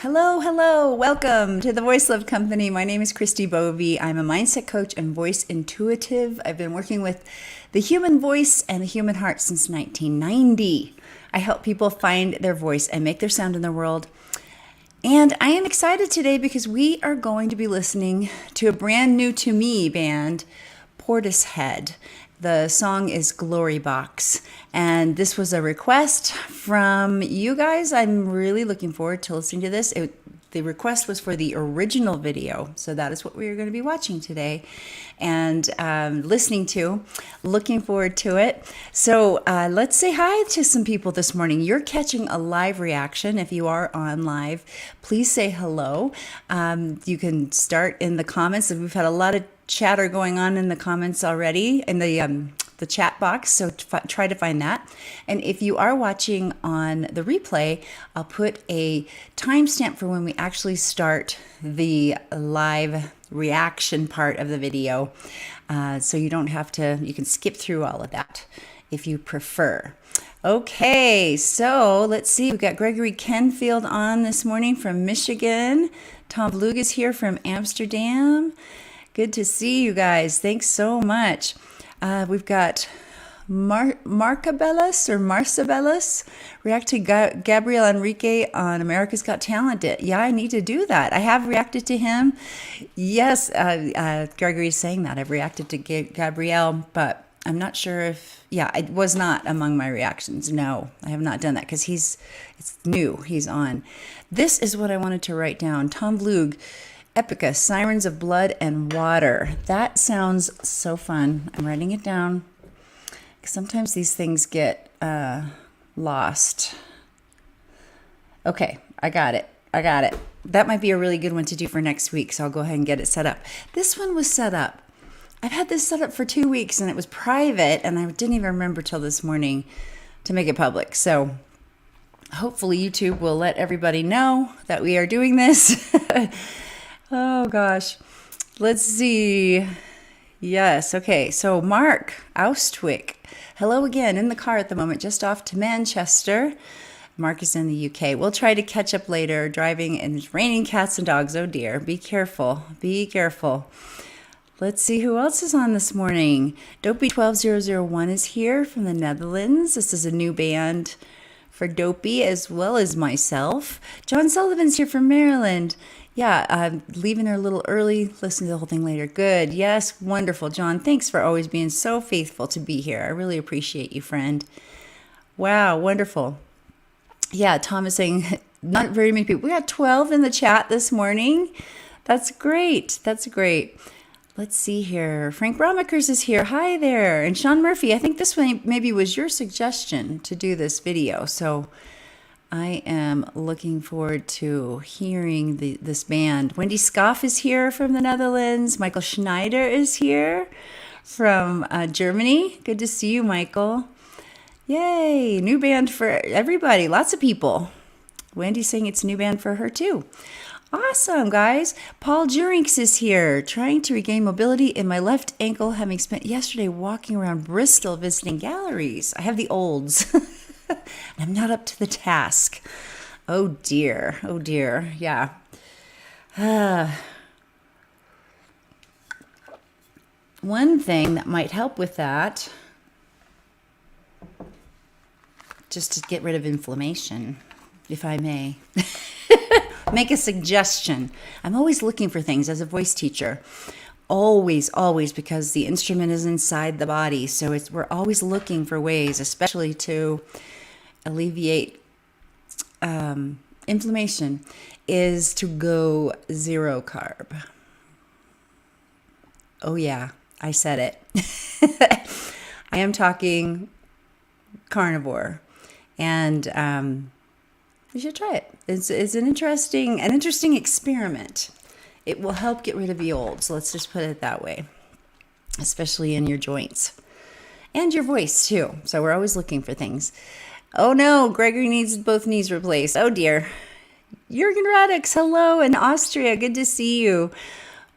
Hello, hello. Welcome to the Voice Love Company. My name is Christi Bovee. I'm a mindset coach and voice intuitive. I've been working with the human voice and the human heart since 1990. I help people find their voice and make their sound in the world. And I am excited today because we are going to be listening to a brand new to me band, Portishead. The song is Glory Box, and this was a request from you guys. I'm really looking forward to listening to this. The request was for the original video, so that is what we are going to be watching today and listening to. Looking forward to it. So let's say hi to some people this morning. You're catching a live reaction. If you are on live, please say hello. You can start in the comments. We've had a lot of chatter going on in the comments already in the chat box, so try to find that. And if you are watching on the replay, I'll put a timestamp for when we actually start the live reaction part of the video, so you don't have to, you can skip through all of that if you prefer. Okay, so let's see. We've got Gregory Kenfield on this morning from Michigan. Tom Vlug is here from Amsterdam. Good to see you guys. Thanks so much. We've got Marcabellis react to Gabriel Enrique on America's Got Talent. Yeah, I need to do that. I have reacted to him. Yes, Gregory is saying that. I've reacted to Gabriel, but I'm not sure if, it was not among my reactions. No, I have not done that because it's new. He's on. This is what I wanted to write down. Tom Vlug. Epica, Sirens of Blood and Water. That sounds so fun. I'm writing it down. Sometimes these things get lost. Okay, I got it. That might be a really good one to do for next week, so I'll go ahead and get it set up. This one was set up. I've had this set up for 2 weeks, and it was private, and I didn't even remember till this morning to make it public. So hopefully YouTube will let everybody know that we are doing this. Oh gosh, let's see. Yes, okay, so Mark Austwick. Hello again, in the car at the moment, just off to Manchester. Mark is in the UK. We'll try to catch up later, driving, and it's raining cats and dogs. Oh dear, be careful, be careful. Let's see who else is on this morning. Dopey 12001 is here from the Netherlands. This is a new band for Dopey as well as myself. John Sullivan's here from Maryland. Yeah, I'm leaving her a little early. Listen to the whole thing later. Good. Yes, wonderful. John, thanks for always being so faithful to be here. I really appreciate you, friend. Wow, wonderful. Yeah, Tom is saying not very many people. We got 12 in the chat this morning. That's great. That's great. Let's see here. Frank Brommakers is here. Hi there. And Sean Murphy, I think this one maybe was your suggestion to do this video. So I am looking forward to hearing this band. Wendy Scoff is here from the Netherlands. Michael Schneider is here from Germany. Good to see you, Michael. Yay, new band for everybody. Lots of people. Wendy's saying it's a new band for her too. Awesome, guys. Paul Jurinks is here, trying to regain mobility in my left ankle, having spent yesterday walking around Bristol visiting galleries. I have the olds. I'm not up to the task. Oh dear. Oh dear. Yeah. One thing that might help with that, just to get rid of inflammation, if I may, make a suggestion. I'm always looking for things as a voice teacher. Always, because the instrument is inside the body. So we're always looking for ways, especially to alleviate inflammation, is to go zero carb. Oh yeah, I said it. I am talking carnivore, and you should try it. It's an interesting experiment. It will help get rid of the old. So let's just put it that way, especially in your joints and your voice too. So we're always looking for things. Oh no, Gregory needs both knees replaced. Oh dear. Jürgen Radix, hello in Austria. Good to see you.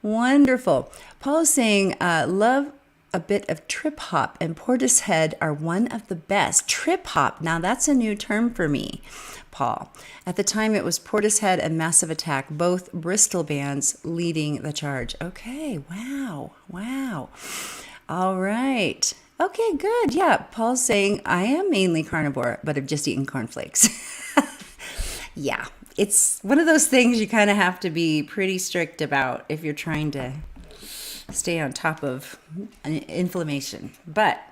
Wonderful. Paul is saying, love a bit of trip hop, and Portishead are one of the best. Trip hop, now that's a new term for me, Paul. At the time, it was Portishead and Massive Attack, both Bristol bands leading the charge. Okay, wow. All right. Okay, good. Yeah, Paul's saying, I am mainly carnivore, but I've just eaten cornflakes. Yeah, it's one of those things you kind of have to be pretty strict about if you're trying to stay on top of inflammation. But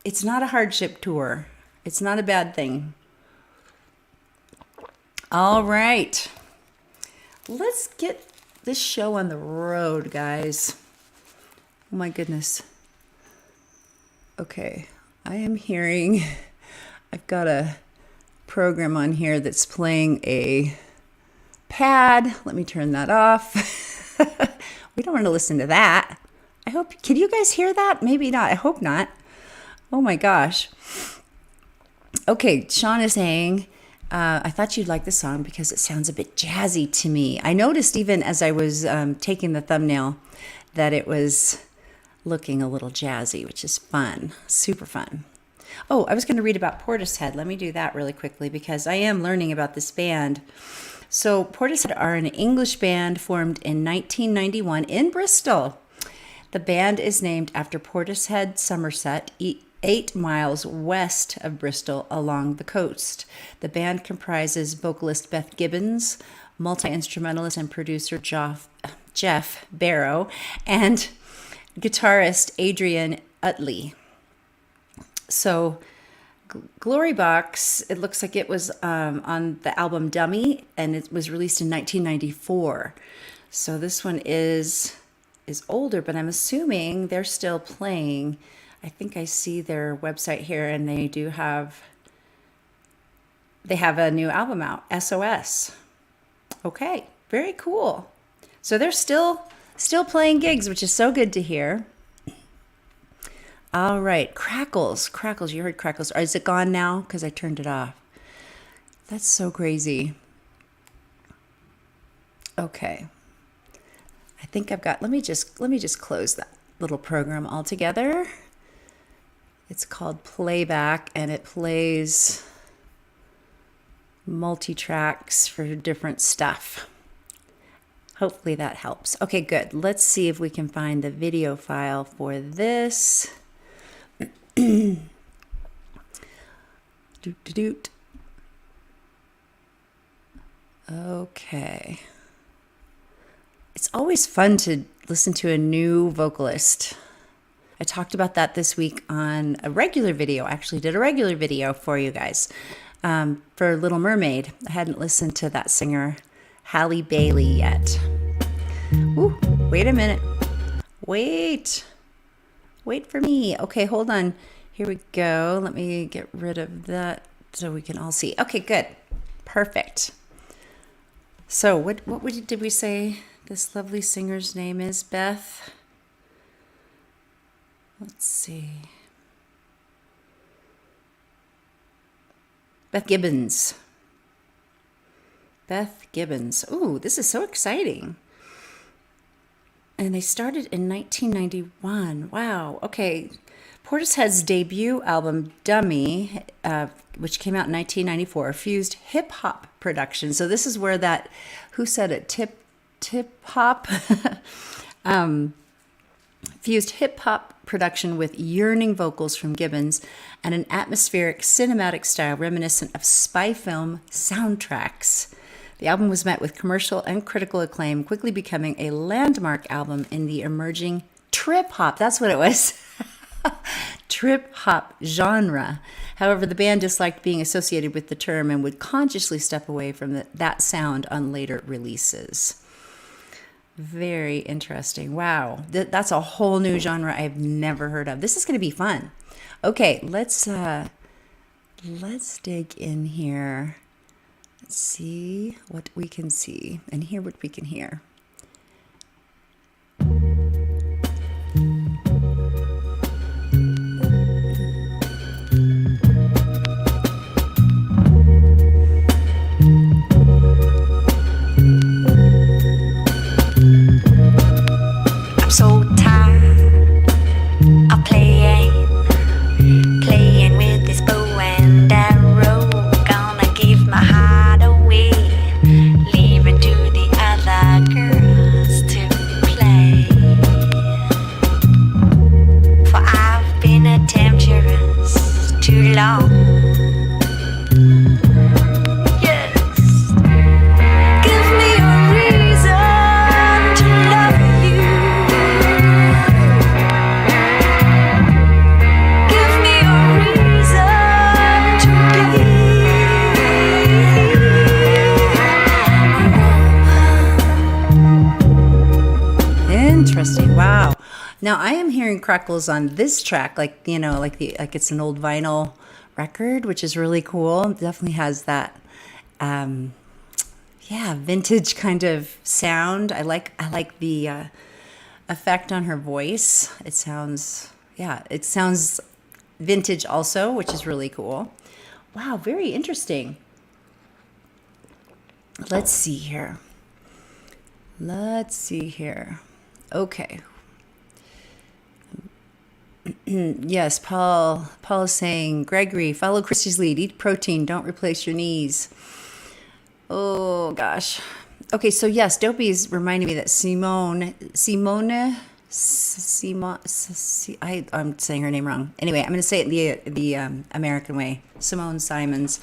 it's not a hardship tour. It's not a bad thing. All right. Let's get this show on the road, guys. Oh my goodness. Okay, I am hearing, I've got a program on here that's playing a pad. Let me turn that off. We don't want to listen to that. I hope, can you guys hear that? Maybe not. I hope not. Oh my gosh. Okay, Sean is saying, I thought you'd like the song because it sounds a bit jazzy to me. I noticed even as I was taking the thumbnail that it was looking a little jazzy, which is fun, super fun. Oh, I was going to read about Portishead. Let me do that really quickly because I am learning about this band. So Portishead are an English band formed in 1991 in Bristol. The band is named after Portishead, Somerset, 8 miles west of Bristol along the coast. The band comprises vocalist Beth Gibbons, multi-instrumentalist and producer Jeff Barrow, and guitarist Adrian Utley. So Glory Box, it looks like it was on the album Dummy, and it was released in 1994. So this one is older, but I'm assuming they're still playing. I think I see their website here, and they have a new album out, SOS. Okay, very cool. So they're still playing gigs, which is so good to hear. All right, Crackles, you heard Crackles. Is it gone now? Because I turned it off. That's so crazy. Okay. I think I've got, let me just close that little program altogether. It's called Playback, and it plays multi-tracks for different stuff. Hopefully that helps. Okay, good. Let's see if we can find the video file for this. Okay. It's always fun to listen to a new vocalist. I talked about that this week on a regular video. I actually did a regular video for you guys for Little Mermaid. I hadn't listened to that singer, Halle Bailey, yet. Ooh, wait a minute. Wait for me. Okay, hold on. Here we go. Let me get rid of that so we can all see. Okay, good. Perfect. So what did we say this lovely singer's name is? Beth? Let's see. Beth Gibbons. Beth Gibbons. Ooh, this is so exciting. And they started in 1991. Wow. Okay. Portishead's debut album, Dummy, which came out in 1994, fused hip-hop production. So this is where that, who said it, tip-hop? Fused hip-hop production with yearning vocals from Gibbons and an atmospheric cinematic style reminiscent of spy film soundtracks. The album was met with commercial and critical acclaim, quickly becoming a landmark album in the emerging trip-hop. That's what it was. Trip-hop genre. However, the band disliked being associated with the term and would consciously step away from that sound on later releases. Very interesting. Wow. That's a whole new genre I've never heard of. This is going to be fun. Okay, let's dig in here. Let's see what we can see and hear what we can hear. I'm so tired Now I am hearing crackles on this track, like like it's an old vinyl record, which is really cool. It definitely has that, vintage kind of sound. I like the effect on her voice. It sounds vintage also, which is really cool. Wow, very interesting. Let's see here. Okay. Yes, Paul is saying, Gregory, follow Christi's lead. Eat protein. Don't replace your knees. Oh, gosh. Okay, so yes, Dopey is reminding me that I'm saying her name wrong. Anyway, I'm going to say it the American way. Simone Simons.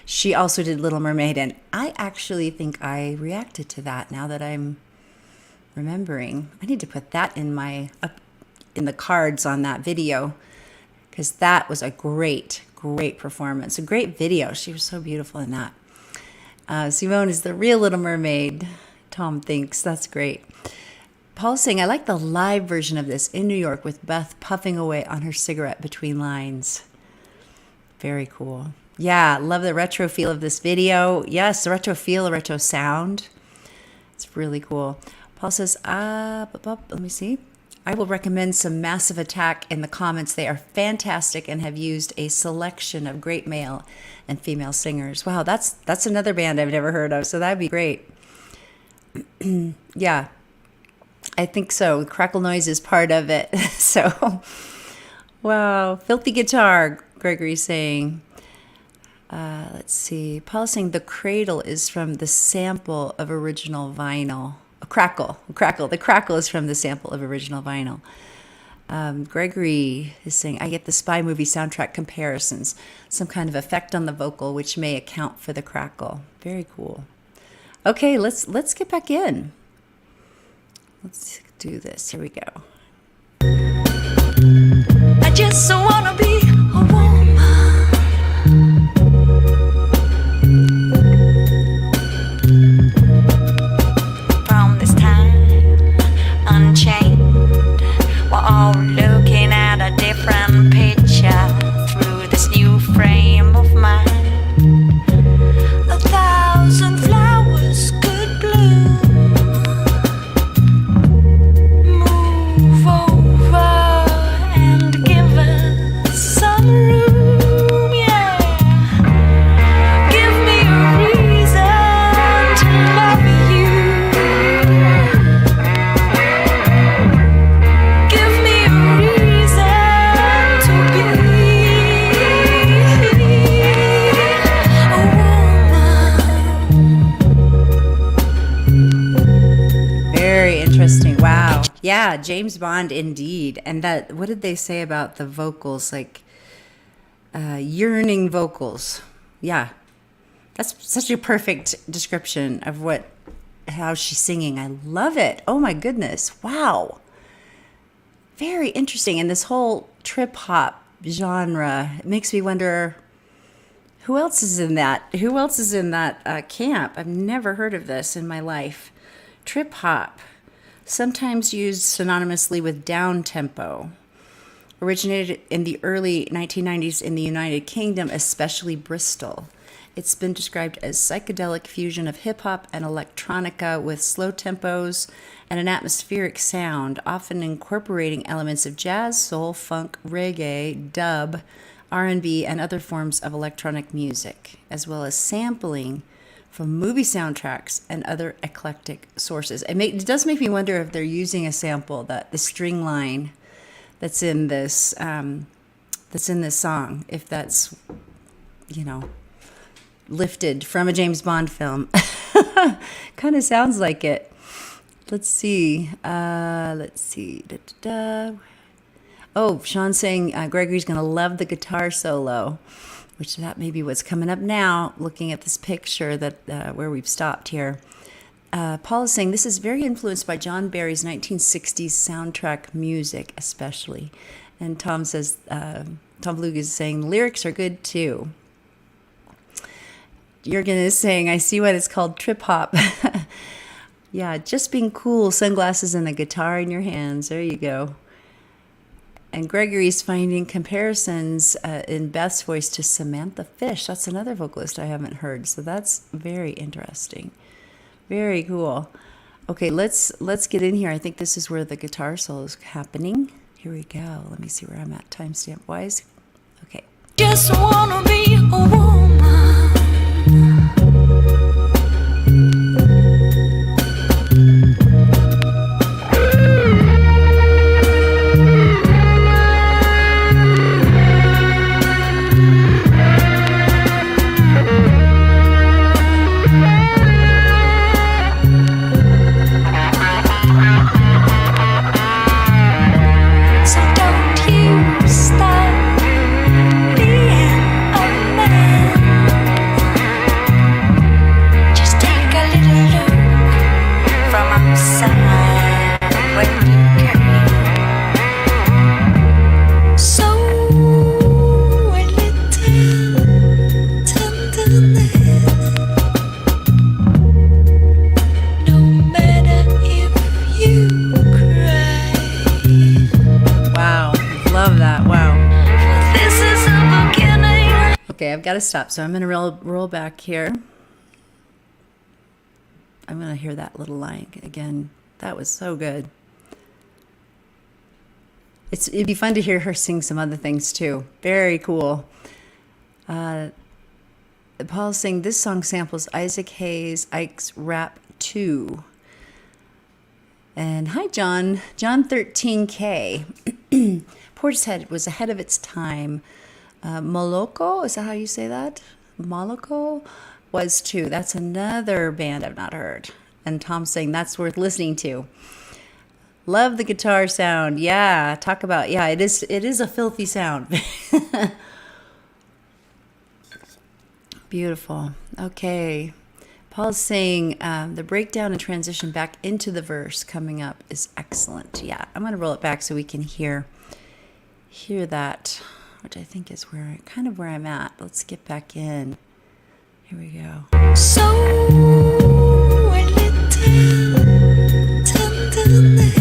She also did Little Mermaid, and I actually think I reacted to that now that I'm remembering. I need to put that in the cards on that video, because that was a great performance, a great video. She was so beautiful in that. Simone is the real Little Mermaid, Tom thinks. That's great. Paul's saying, I like the live version of this in New York with Beth puffing away on her cigarette between lines. Very cool. Yeah, love the retro feel of this video. Yes, the retro feel, the retro sound. It's really cool. Paul says, let me see. I will recommend some Massive Attack in the comments. They are fantastic and have used a selection of great male and female singers. Wow, that's another band I've never heard of, so that'd be great. Yeah, I think so. Crackle noise is part of it. So, wow. Filthy guitar, Gregory's saying. Let's see. Paul's saying the cradle is from the sample of original vinyl. Crackle. The crackle is from the sample of original vinyl. Gregory is saying, I get the spy movie soundtrack comparisons. Some kind of effect on the vocal, which may account for the crackle. Very cool. Okay, let's get back in. Let's do this. Here we go. I just wanna be a woman. From this time unchained, we're all looking at a different picture through this new frame of mind. 1,000 flowers could bloom. Move over and give us some room, yeah. Give me a reason to love you. Give me a reason to be a woman. Very interesting. Wow. Yeah, James Bond indeed. And that, what did they say about the vocals? Like yearning vocals. Yeah. That's such a perfect description of how she's singing. I love it. Oh my goodness. Wow. Very interesting. And this whole trip hop genre, it makes me wonder who else is in that? Who else is in that camp? I've never heard of this in my life. Trip hop, sometimes used synonymously with down tempo. Originated in the early 1990s in the United Kingdom, especially Bristol. It's been described as psychedelic fusion of hip-hop and electronica with slow tempos and an atmospheric sound, often incorporating elements of jazz, soul, funk, reggae, dub, R&B, and other forms of electronic music, as well as sampling from movie soundtracks and other eclectic sources. It does make me wonder if they're using a sample, that the string line that's in this song, if that's, lifted from a James Bond film. Kind of sounds like it. Let's see. Oh, Sean's saying Gregory's going to love the guitar solo, which that may be what's coming up now, looking at this picture that where we've stopped here. Paul is saying this is very influenced by John Barry's 1960s soundtrack music, especially. And Tom says, Tom Blug is saying lyrics are good too. Jürgen is saying, I see what it's called, trip hop. Yeah, just being cool, sunglasses and a guitar in your hands. There you go. And Gregory's finding comparisons in Beth's voice to Samantha Fish. That's another vocalist I haven't heard. So that's very interesting. Very cool. Okay, let's get in here. I think this is where the guitar solo is happening. Here we go. Let me see where I'm at timestamp wise. Okay. Just wanna be a woman. So don't you stop being a man. Just take a little look from outside when you can. So a little tenderness. No matter if you cry. Wow. Love that. Wow. This is a beginning. Okay, I've got to stop. So I'm going to roll back here. I'm going to hear that little line again. That was so good. It'd be fun to hear her sing some other things too. Very cool. Paul's saying this song samples Isaac Hayes' Ike's Rap 2. And hi, John. John 13K. Portishead was ahead of its time. Moloko, is that how you say that? Moloko was too. That's another band I've not heard. And Tom's saying that's worth listening to. Love the guitar sound. Yeah, talk about, yeah, it is a filthy sound. Beautiful. Okay. Paul's saying the breakdown and transition back into the verse coming up is excellent. Yeah, I'm going to roll it back so we can hear that, which I think is kind of where I'm at. Let's get back in. Here we go. So a little tenderness.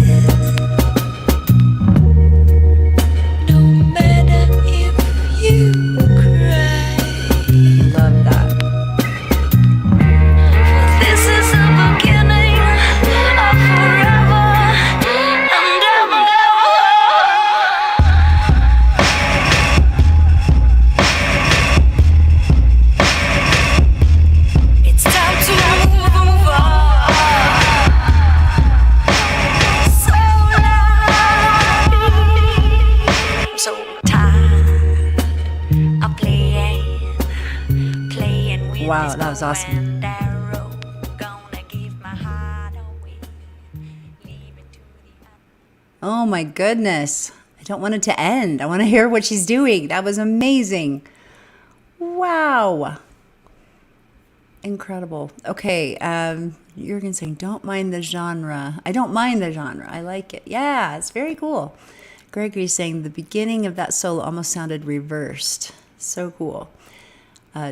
No matter if you cry. Love that. This is the beginning of forever and ever. It's time to move on. So long, so tired of playing with Wow, this that was bow awesome. and arrow. Gonna give my heart away, leave it to the Oh my goodness. I don't want it to end. I want to hear what she's doing. That was amazing. Wow. Incredible. Okay. Jürgen saying, don't mind the genre. I don't mind the genre. I like it. Yeah, it's very cool. Gregory's saying the beginning of that solo almost sounded reversed. So cool.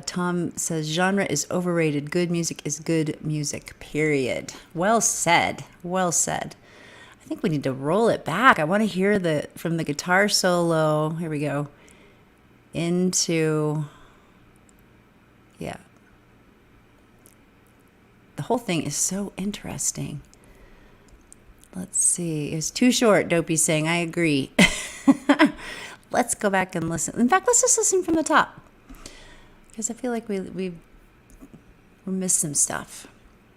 Tom says genre is overrated. Good music is good music, period. Well said. Well said. I think we need to roll it back. I want to hear from the guitar solo. Here we go. Into, yeah. The whole thing is so interesting. Let's see. It's too short, Dopey's saying. I agree. Let's go back and listen. In fact, let's just listen from the top. Because I feel like we missed some stuff.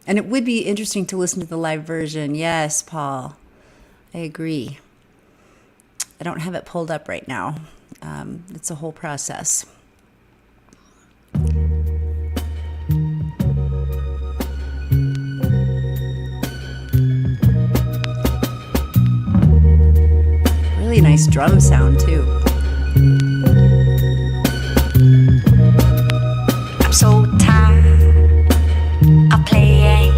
And it would be interesting to listen to the live version. Yes, Paul. I agree. I don't have it pulled up right now. It's a whole process. Really nice drum sound, too. I'm so tired of playing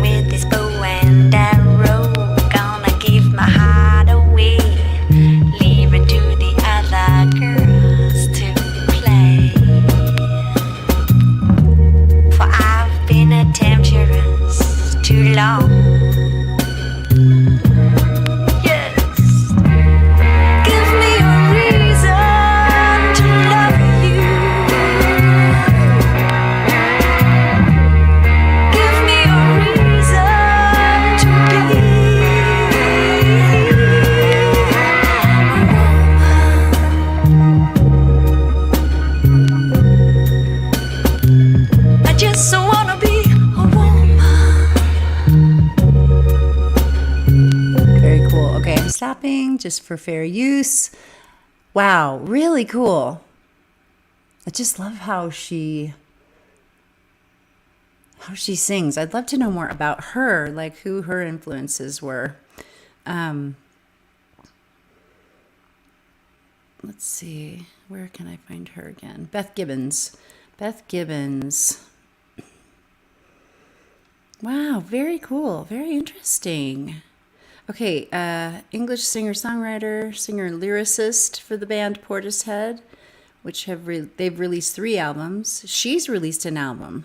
with this bow and arrow. Gonna give my heart away, leave it to the other girls to play. For I've been a temptress too long. Yes, justice for fair use. Wow, really cool. I just love how she sings. I'd love to know more about her, like who her influences were. Let's see, where can I find her again? Beth Gibbons. Beth Gibbons. Wow, very cool. Very interesting. Okay, English singer-songwriter, singer-lyricist for the band Portishead, which they've released 3 albums. She's released an album,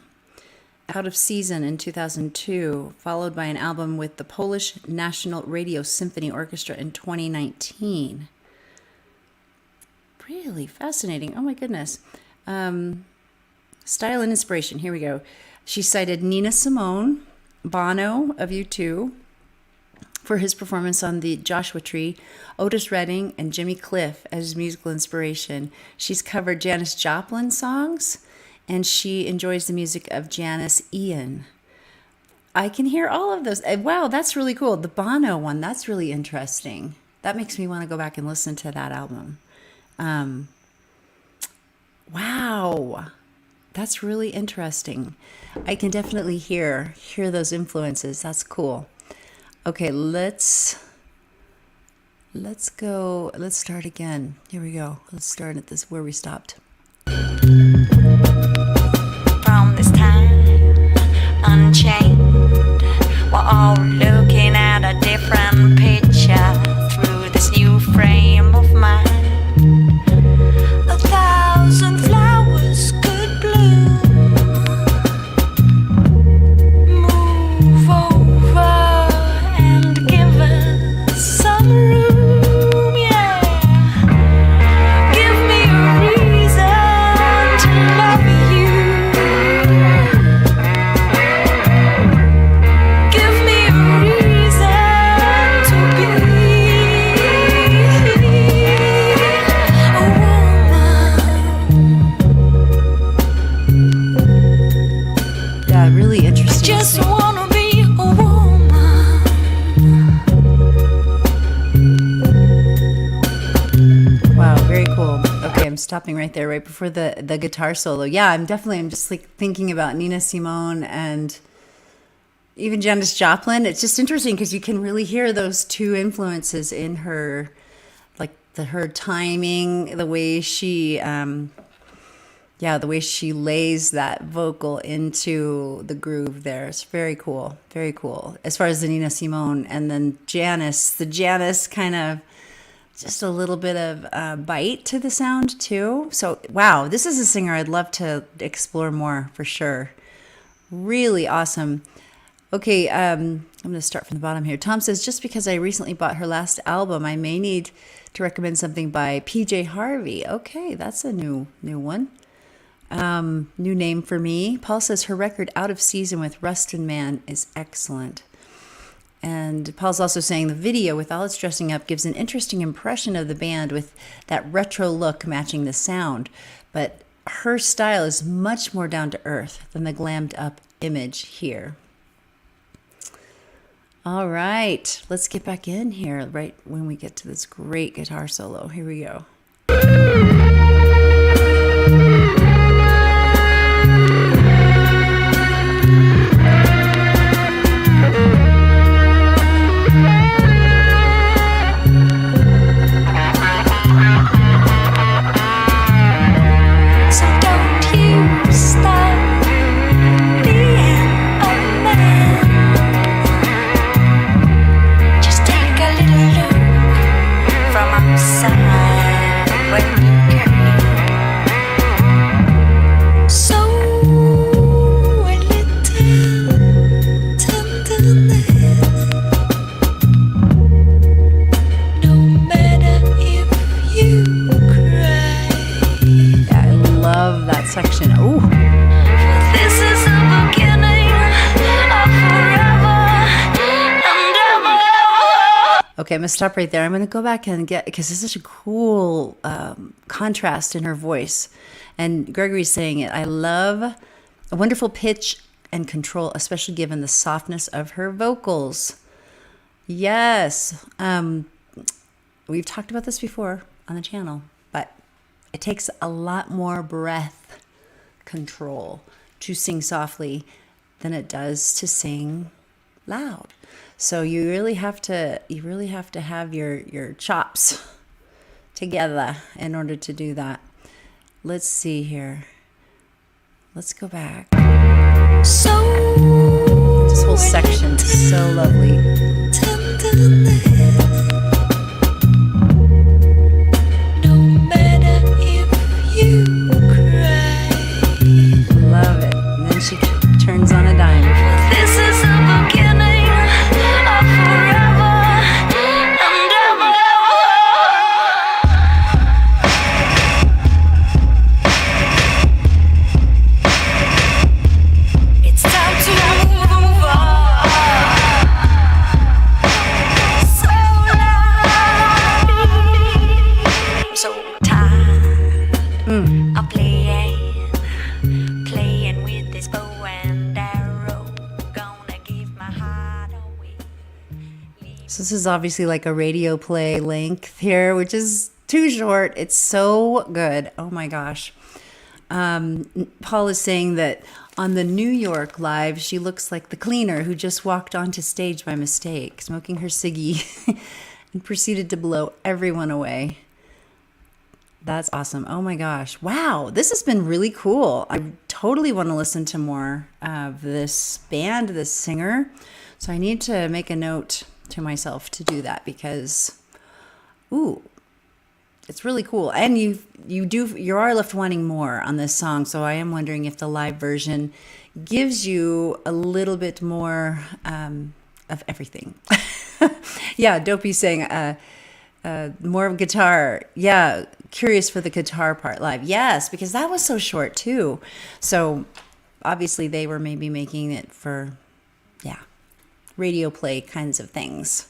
Out of Season, in 2002, followed by an album with the Polish National Radio Symphony Orchestra in 2019. Really fascinating. Oh my goodness. Style and inspiration. Here we go. She cited Nina Simone, Bono of U2 for his performance on the Joshua Tree, Otis Redding, and Jimmy Cliff as his musical inspiration. She's covered Janis Joplin songs, and she enjoys the music of Janis Ian. I can hear all of those. Wow, that's really cool. The Bono one, that's really interesting. That makes me want to go back and listen to that album. Wow, that's really interesting. I can definitely hear those influences. That's cool. Okay, let's go. Let's start again. Here we go. Let's start at this where we stopped. From this time, unchained, we're all looking at a different picture through this new frame of mind. 1,000 flowers could bloom. Move over and give us some room, yeah. Give me a reason to love you. Give me a reason to be a woman. Yeah, really interesting. Just wanna be a woman. Wow, very cool. Okay, I'm stopping right there, right before the guitar solo. Yeah, I'm just like thinking about Nina Simone and even Janis Joplin. It's just interesting because you can really hear those 2 influences in her, like her timing, the way she, the way she lays that vocal into the groove there. It's very cool, very cool. As far as the Nina Simone, and then the Janis kind of just a little bit of bite to the sound too. So, wow, this is a singer I'd love to explore more for sure. Really awesome. Okay, I'm going to start from the bottom here. Tom says, just because I recently bought her last album, I may need to recommend something by PJ Harvey. Okay, that's a new one. New name for me. Paul says her record Out of Season with Rustin Man is excellent. And Paul's also saying the video with all its dressing up gives an interesting impression of the band with that retro look matching the sound. But her style is much more down to earth than the glammed up image here. All right, let's get back in here right when we get to this great guitar solo. Here we go. Section. Ooh. This is the beginning of forever and ever. Okay, I'm gonna stop right there. I'm gonna go back and because it's such a cool contrast in her voice. And Gregory's saying it. I love a wonderful pitch and control, especially given the softness of her vocals. Yes. we've talked about this before on the channel, but it takes a lot more breath control to sing softly than it does to sing loud. So you really have to have your chops together in order to do that. Let's see here. Let's go back. So This whole section is so lovely. tenderness, no matter if you cry. Love it. And then she turns on a dime. This is the beginning of forever and ever. It's time to move on. So loud. I'm so tired of playing with this bow and arrow. Gonna give my heart away. So this is obviously like a radio play length here, which is too short. It's so good. Oh my gosh. Paul is saying that on the New York live, she looks like the cleaner who just walked onto stage by mistake, smoking her ciggy and proceeded to blow everyone away. That's awesome. Oh my gosh. Wow. This has been really cool. I totally want to listen to more of this band, this singer. So I need to make a note to myself to do that because, ooh, it's really cool. And you are left wanting more on this song. So I am wondering if the live version gives you a little bit more of everything. Yeah, Dopey's saying more guitar. Yeah, curious for the guitar part live. Yes, because that was so short too. So obviously they were maybe making it for, yeah, radio play kinds of things.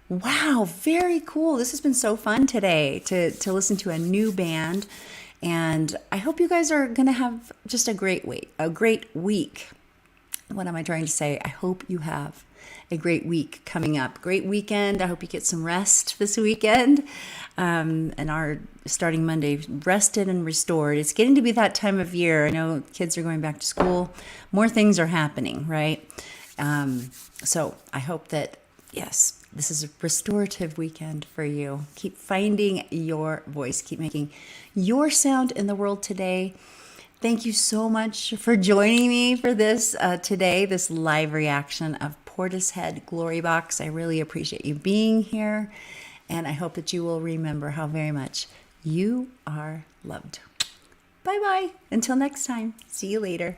Wow, very cool. This has been so fun today to listen to a new band. And I hope you guys are going to have just a great week. What am I trying to say? I hope you have a great week coming up. Great weekend. I hope you get some rest this weekend. And are starting Monday rested and restored. It's getting to be that time of year. I know kids are going back to school. More things are happening, right? So I hope that, yes, this is a restorative weekend for you. Keep finding your voice. Keep making your sound in the world today. Thank you so much for joining me for this today, this live reaction of Portishead Glory Box. I really appreciate you being here, and I hope that you will remember how very much you are loved. Bye-bye. Until next time. See you later.